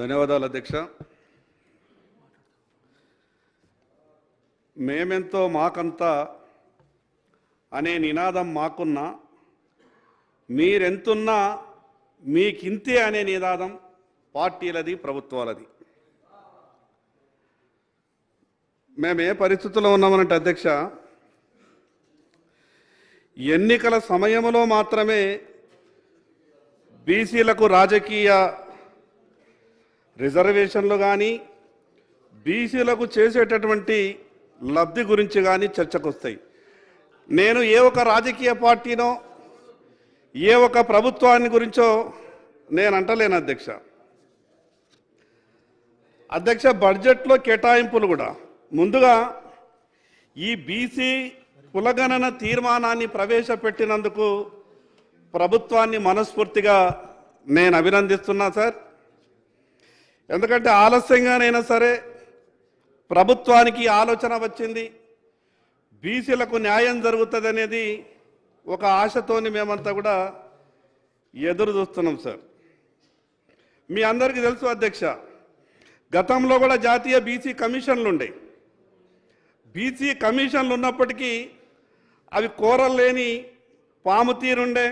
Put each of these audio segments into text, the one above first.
ధన్యవాదాలు అధ్యక్ష. మేమెంతో మాకంతా అనే నినాదం మాకున్నా, మీరెంతున్నా మీకింతే అనే నినాదం పార్టీలది, ప్రభుత్వాలది. మేము ఏ పరిస్థితుల్లో ఉన్నామనంటే అధ్యక్ష, ఎన్నికల సమయంలో మాత్రమే బీసీలకు రాజకీయ రిజర్వేషన్లు కానీ బీసీలకు చేసేటటువంటి లబ్ధి గురించి కానీ చర్చకు వస్తాయి. నేను ఏ ఒక రాజకీయ పార్టీనో ఏ ఒక ప్రభుత్వాన్ని గురించో నేను అంటలేను అధ్యక్ష. బడ్జెట్లో కేటాయింపులు కూడా ముందుగా ఈ బీసీ కులగణన తీర్మానాన్ని ప్రవేశపెట్టినందుకు ప్రభుత్వాన్ని మనస్ఫూర్తిగా నేను అభినందిస్తున్నా సార్. ఎందుకంటే ఆలస్యంగానైనా సరే ప్రభుత్వానికి ఆలోచన వచ్చింది, బీసీలకు న్యాయం జరుగుతుంది అనేది ఒక ఆశతోని మేమంతా కూడా ఎదురు చూస్తున్నాం సార్. మీ అందరికీ తెలుసు అధ్యక్ష, గతంలో కూడా జాతీయ బీసీ కమిషన్లు ఉండే. బీసీ కమిషన్లు ఉన్నప్పటికీ అవి కోరలేని పాము తీరుండే.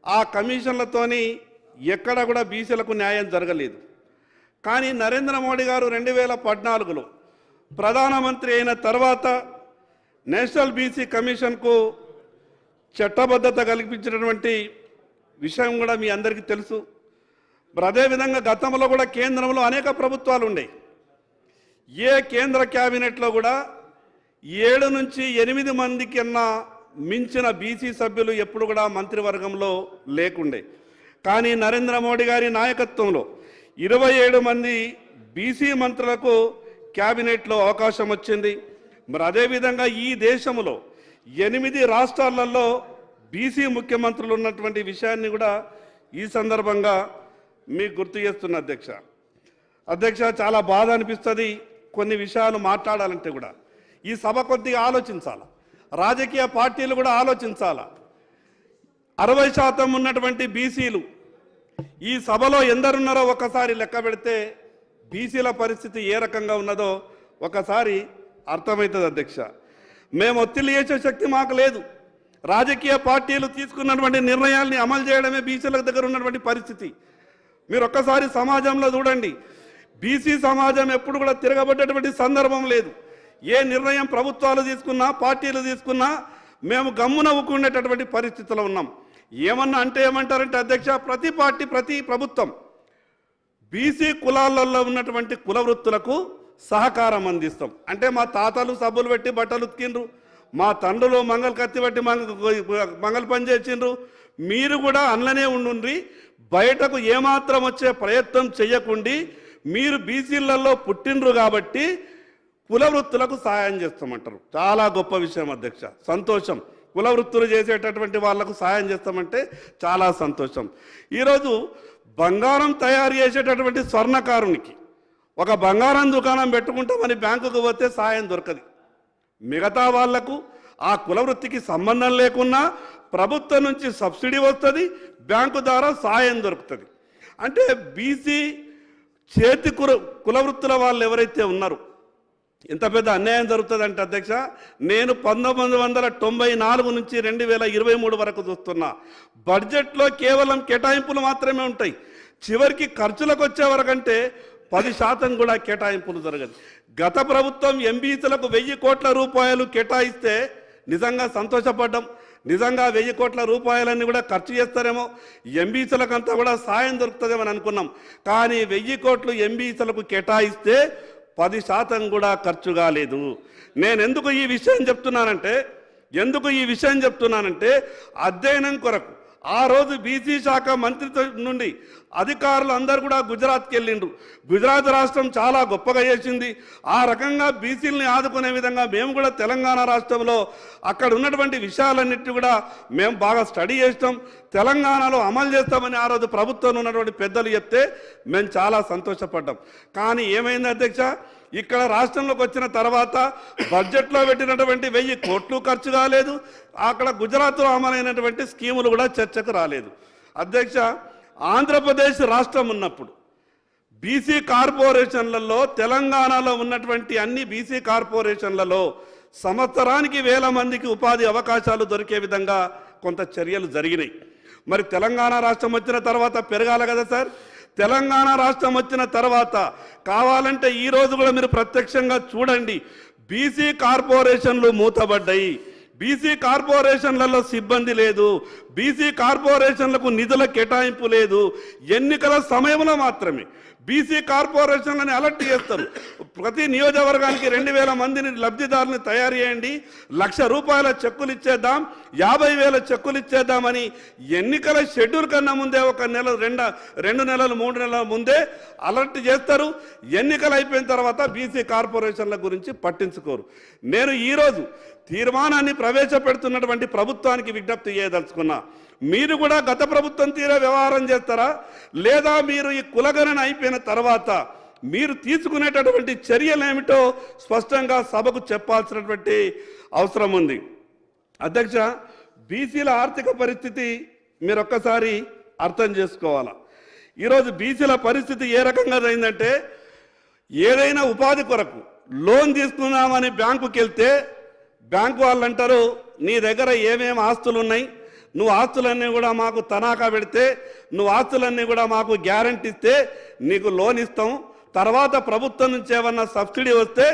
ఆ కమిషన్లతోని ఎక్కడ కూడా బీసీలకు న్యాయం జరగలేదు. కానీ నరేంద్ర మోడీ గారు 2014లో ప్రధానమంత్రి అయిన తర్వాత నేషనల్ బీసీ కమిషన్కు చట్టబద్ధత కల్పించినటువంటి విషయం కూడా మీ అందరికీ తెలుసు. అదేవిధంగా గతంలో కూడా కేంద్రంలో అనేక ప్రభుత్వాలు ఉన్నాయి. ఏ కేంద్ర క్యాబినెట్లో కూడా 7 నుంచి 8 మంది కన్నా మించిన బీసీ సభ్యులు ఎప్పుడు కూడా మంత్రివర్గంలో లేకుండే. కానీ నరేంద్ర మోడీ గారి నాయకత్వంలో 27 మంది బీసీ మంత్రులకు క్యాబినెట్లో అవకాశం వచ్చింది. అదేవిధంగా ఈ దేశంలో 8 రాష్ట్రాలలో బీసీ ముఖ్యమంత్రులు ఉన్నటువంటి విషయాన్ని కూడా ఈ సందర్భంగా మీకు గుర్తు చేస్తున్న అధ్యక్ష. చాలా బాధ అనిపిస్తుంది కొన్ని విషయాలు మాట్లాడాలంటే కూడా. ఈ సభ కొద్దిగా ఆలోచించాలి, రాజకీయ పార్టీలు కూడా ఆలోచించాలి. 60% ఉన్నటువంటి బీసీలు ఈ సభలో ఎందరున్నారో ఒకసారి లెక్క పెడితే బీసీల పరిస్థితి ఏ రకంగా ఉన్నదో ఒకసారి అర్థమవుతుంది అధ్యక్ష. మేము ఒత్తిడి చేసే శక్తి మాకు లేదు. రాజకీయ పార్టీలు తీసుకున్నటువంటి నిర్ణయాల్ని అమలు చేయడమే బీసీల దగ్గర ఉన్నటువంటి పరిస్థితి. మీరు ఒక్కసారి సమాజంలో చూడండి, బీసీ సమాజం ఎప్పుడు కూడా తిరగబడ్డటువంటి సందర్భం లేదు. ఏ నిర్ణయం ప్రభుత్వాలు తీసుకున్నా, పార్టీలు తీసుకున్నా మేము గమ్మునవ్వుకునేటటువంటి పరిస్థితిలో ఉన్నాం. ఏమన్నా అంటే ఏమంటారంటే అధ్యక్ష, ప్రతి పార్టీ, ప్రతి ప్రభుత్వం బీసీ కులాలలో ఉన్నటువంటి కుల వృత్తులకు సహకారం అందిస్తాం. అంటే మా తాతలు సబ్బులు పెట్టి బట్టలు ఉతికిండ్రు, మా తండ్రులు మంగళ కత్తి బట్టి మంగళ పని చేసిండ్రు, మీరు కూడా అందులోనే ఉండుండ్రి, బయటకు ఏమాత్రం వచ్చే ప్రయత్నం చెయ్యకుండి, మీరు బీసీలలో పుట్టిండ్రు కాబట్టి కుల వృత్తులకు సహాయం చేస్తామంటారు. చాలా గొప్ప విషయం అధ్యక్ష, సంతోషం. కుల వృత్తులు చేసేటటువంటి వాళ్లకు సహాయం చేస్తామంటే చాలా సంతోషం. ఈరోజు బంగారం తయారు చేసేటటువంటి స్వర్ణకారునికి ఒక బంగారం దుకాణం పెట్టుకుంటామని బ్యాంకుకు పోతే సాయం దొరకదు. మిగతా వాళ్లకు ఆ కుల వృత్తికి సంబంధం లేకున్నా ప్రభుత్వం నుంచి సబ్సిడీ వస్తుంది, బ్యాంకు ద్వారా సాయం దొరుకుతుంది. అంటే బీసీ చేతి కుల వృత్తుల వాళ్ళు ఎవరైతే ఉన్నారో ఎంత పెద్ద అన్యాయం జరుగుతుందంటే అధ్యక్ష, నేను 1994 నుంచి 2023 వరకు చూస్తున్నా. బడ్జెట్లో కేవలం కేటాయింపులు మాత్రమే ఉంటాయి. చివరికి ఖర్చులకు వచ్చే వరకంటే 10% కూడా కేటాయింపులు జరగదు. గత ప్రభుత్వం ఎంబీసీలకు 1000 కోట్ల రూపాయలు కేటాయిస్తే నిజంగా సంతోషపడ్డాం. నిజంగా 1000 కోట్ల రూపాయలన్నీ కూడా ఖర్చు చేస్తారేమో, ఎంబీసీలకంతా కూడా సాయం దొరుకుతుందేమని అనుకున్నాం. కానీ 1000 కోట్లు ఎంబీసీలకు కేటాయిస్తే 10% కూడా ఖర్చు కాలేదు. నేను ఎందుకు ఈ విషయం చెప్తున్నానంటే అధ్యయనం కొరకు ఆ రోజు బీసీ శాఖ మంత్రిత్వం నుండి అధికారులు అందరూ కూడా గుజరాత్కి వెళ్ళిండ్రు. గుజరాత్ రాష్ట్రం చాలా గొప్పగా చేసింది. ఆ రకంగా బీసీలని ఆదుకునే విధంగా మేము కూడా తెలంగాణ రాష్ట్రంలో అక్కడ ఉన్నటువంటి విషయాలన్నిటి కూడా మేము బాగా స్టడీ చేస్తాం, తెలంగాణలో అమలు చేస్తామని ఆ రోజు ప్రభుత్వంలో ఉన్నటువంటి పెద్దలు చెప్తే మేము చాలా సంతోషపడ్డాం. కానీ ఏమైంది అధ్యక్ష, ఇక్కడ రాష్ట్రంలోకి వచ్చిన తర్వాత బడ్జెట్లో పెట్టినటువంటి 1000 కోట్లు ఖర్చు కాలేదు. అక్కడ గుజరాత్లో అమలైనటువంటి స్కీములు కూడా చర్చకు రాలేదు. అధ్యక్ష, ఆంధ్రప్రదేశ్ రాష్ట్రం ఉన్నప్పుడు బీసీ కార్పొరేషన్లలో తెలంగాణలో ఉన్నటువంటి అన్ని బీసీ కార్పొరేషన్లలో సంవత్సరానికి వేల మందికి ఉపాధి అవకాశాలు దొరికే విధంగా కొంత చర్యలు జరిగినాయి. మరి తెలంగాణ రాష్ట్రం వచ్చిన తర్వాత పెరగాల కదా సార్. తెలంగాణ రాష్ట్రం వచ్చిన తర్వాత కావాలంటే ఈ రోజు కూడా మీరు ప్రత్యక్షంగా చూడండి, బీసీ కార్పొరేషన్లు మూతబడ్డాయి. బీసీ కార్పొరేషన్లలో సిబ్బంది లేదు, బీసీ కార్పొరేషన్లకు నిధుల కేటాయింపు లేదు. ఎన్నికల సమయంలో మాత్రమే బీసీ కార్పొరేషన్లని అలర్ట్ చేస్తారు. ప్రతి నియోజకవర్గానికి 2000 మందిని లబ్ధిదారులను తయారు చేయండి, ₹1,00,000 చెక్కులు ఇచ్చేద్దాం, 50,000 చెక్కులు ఇచ్చేద్దామని ఎన్నికల షెడ్యూల్ కన్నా ముందే ఒక నెల 2 నెలలు 3 నెలల ముందే అలర్ట్ చేస్తారు. ఎన్నికలు అయిపోయిన తర్వాత బీసీ కార్పొరేషన్ల గురించి పట్టించుకోరు. నేను ఈరోజు తీర్మానాన్ని ప్రవేశపెడుతున్నటువంటి ప్రభుత్వానికి విజ్ఞప్తి చేయదలుచుకున్నా, మీరు కూడా గత ప్రభుత్వం తీరే వ్యవహారం చేస్తారా, లేదా మీరు ఈ కులగణన అయిపోయిన తర్వాత మీరు తీసుకునేటటువంటి చర్యలు ఏమిటో స్పష్టంగా సభకు చెప్పాల్సినటువంటి అవసరం ఉంది. అధ్యక్ష, బీసీల ఆర్థిక పరిస్థితి మీరు ఒక్కసారి అర్థం చేసుకోవాలా. ఈరోజు బీసీల పరిస్థితి ఏ రకంగా అయిందంటే, ఏదైనా ఉపాధి కొరకు లోన్ తీసుకుందామని బ్యాంకుకి వెళ్తే బ్యాంకు వాళ్ళు అంటారు, నీ దగ్గర ఏమేమి ఆస్తులు ఉన్నాయి, నువ్వు ఆస్తులన్నీ కూడా మాకు తనాఖా పెడితే, నువ్వు ఆస్తులన్నీ కూడా మాకు గ్యారంటీ ఇస్తే నీకు లోన్ ఇస్తాం, తర్వాత ప్రభుత్వం నుంచి ఏమన్నా సబ్సిడీ వస్తే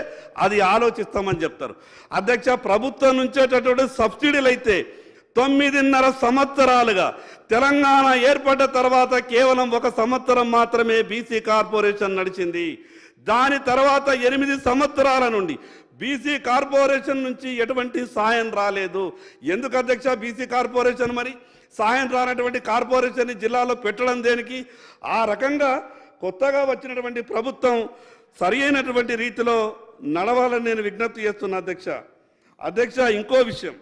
అది ఆలోచిస్తామని చెప్తారు. అధ్యక్ష, ప్రభుత్వం నుంచేటటువంటి సబ్సిడీలు అయితే 9.5 సంవత్సరాలుగా తెలంగాణ ఏర్పడ్డ తర్వాత కేవలం 1 సంవత్సరం మాత్రమే బీసీ కార్పొరేషన్ నడిచింది. దాని తర్వాత 8 సంవత్సరాల నుండి బీసీ కార్పొరేషన్ నుంచి ఎటువంటి సాయం రాలేదు. ఎందుకు అధ్యక్ష బీసీ కార్పొరేషన్ మరి సాయం రానటువంటి కార్పొరేషన్ జిల్లాలో పెట్టడం దేనికి? ఆ రకంగా కొత్తగా వచ్చినటువంటి ప్రభుత్వం సరి అయినటువంటి రీతిలో నడవాలని నేను విజ్ఞప్తి చేస్తున్నా అధ్యక్ష. ఇంకో విషయం,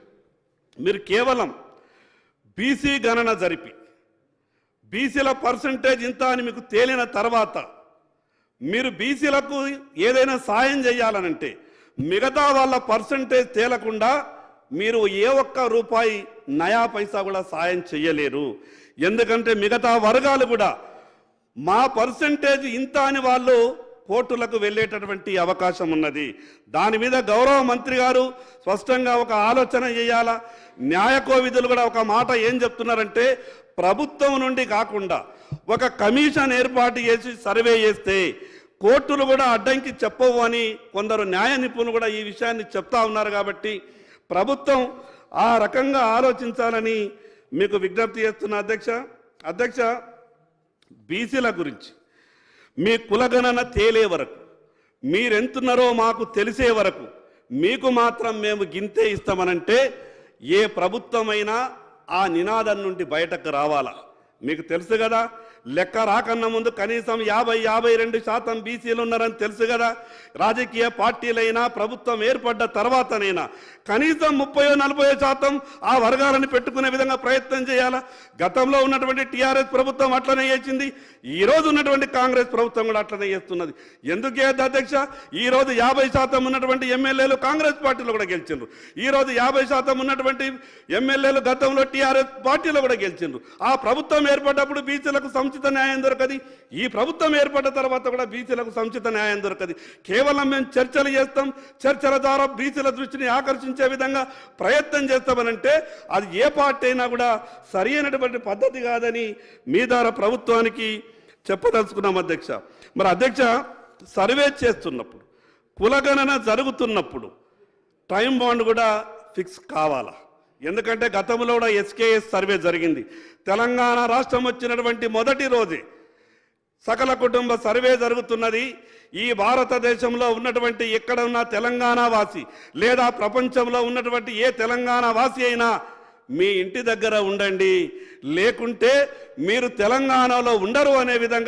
మీరు కేవలం బీసీ గణన జరిపి బీసీల పర్సంటేజ్ ఇంత అని మీకు తేలిన తర్వాత మీరు బీసీలకు ఏదైనా సాయం చేయాలనంటే మిగతా వాళ్ళ పర్సంటేజ్ తేలకుండా మీరు ఏ ఒక్క రూపాయి నయా పైసా కూడా సాయం చేయలేరు. ఎందుకంటే మిగతా వర్గాలు కూడా మా పర్సంటేజ్ ఇంత అని వాళ్ళు కోర్టులకు వెళ్ళేటటువంటి అవకాశం ఉన్నది. దాని మీద గౌరవ మంత్రి గారు స్పష్టంగా ఒక ఆలోచన చేయాలా. న్యాయకోవిధులు కూడా ఒక మాట ఏం చెప్తున్నారంటే, ప్రభుత్వం నుండి కాకుండా ఒక కమిషన్ ఏర్పాటు చేసి సర్వే చేస్తే కోర్టులు కూడా అడ్డంకి చెప్పవు అని కొందరు న్యాయ నిపుణులు కూడా ఈ విషయాన్ని చెప్తా ఉన్నారు. కాబట్టి ప్రభుత్వం ఆ రకంగా ఆలోచించాలని మీకు విజ్ఞప్తి చేస్తున్నా అధ్యక్ష. బీసీల గురించి మీ కులగణన తేలే వరకు, మీరెంతున్నారో మాకు తెలిసే వరకు మీకు మాత్రం మేము గింతే ఇస్తామనంటే ఏ ప్రభుత్వమైనా ఆ నినాదం నుండి బయటకు రావాలా. మీకు తెలుసు కదా, లెక్క రాకన్నా ముందు కనీసం 50-52% బీసీలు ఉన్నారని తెలుసు కదా. రాజకీయ పార్టీలైనా ప్రభుత్వం ఏర్పడ్డ తర్వాతనైనా కనీసం 30-40% ఆ వర్గాలను పెట్టుకునే విధంగా ప్రయత్నం చేయాలా. గతంలో ఉన్నటువంటి టీఆర్ఎస్ ప్రభుత్వం అట్లనే చేసింది, ఈరోజు ఉన్నటువంటి కాంగ్రెస్ ప్రభుత్వం కూడా అట్లనే చేస్తున్నది. ఎందుకు చేయద్దు అధ్యక్ష? ఈరోజు 50% ఉన్నటువంటి ఎమ్మెల్యేలు కాంగ్రెస్ పార్టీలో కూడా గెలిచిండ్రు. ఈరోజు 50% ఉన్నటువంటి ఎమ్మెల్యేలు గతంలో టీఆర్ఎస్ పార్టీలో కూడా గెలిచిండ్రు. ఆ ప్రభుత్వం ఏర్పడ్డప్పుడు బీసీలకు సముచిత న్యాయం దొరకది, ఈ ప్రభుత్వం ఏర్పడ్డ తర్వాత కూడా బీసీలకు సముచిత న్యాయం దొరకది. కేవలం మేము చర్చలు చేస్తాం, చర్చల ద్వారా బీసీల దృష్టిని ఆకర్షించే విధంగా ప్రయత్నం చేస్తామనంటే అది ఏ పార్టీ అయినా కూడా సరి అయినటువంటి పద్ధతి కాదని మీ ద్వారా ప్రభుత్వానికి చెప్పదలుచుకున్నాం అధ్యక్ష. మరి అధ్యక్ష, సర్వే చేస్తున్నప్పుడు, కులగణన జరుగుతున్నప్పుడు టైం బాండ్ కూడా ఫిక్స్ కావాలా. ఎందుకంటే గతంలో కూడా ఎస్కేఎస్ సర్వే జరిగింది. తెలంగాణ రాష్ట్రం వచ్చినటువంటి మొదటి రోజే సకల కుటుంబ సర్వే జరుగుతున్నది. ఈ భారతదేశంలో ఉన్నటువంటి ఎక్కడ ఉన్న తెలంగాణ వాసి లేదా ప్రపంచంలో ఉన్నటువంటి ఏ తెలంగాణ వాసి అయినా మీ ఇంటి దగ్గర ఉండండి, లేకుంటే మీరు తెలంగాణలో ఉండరు అనే విధంగా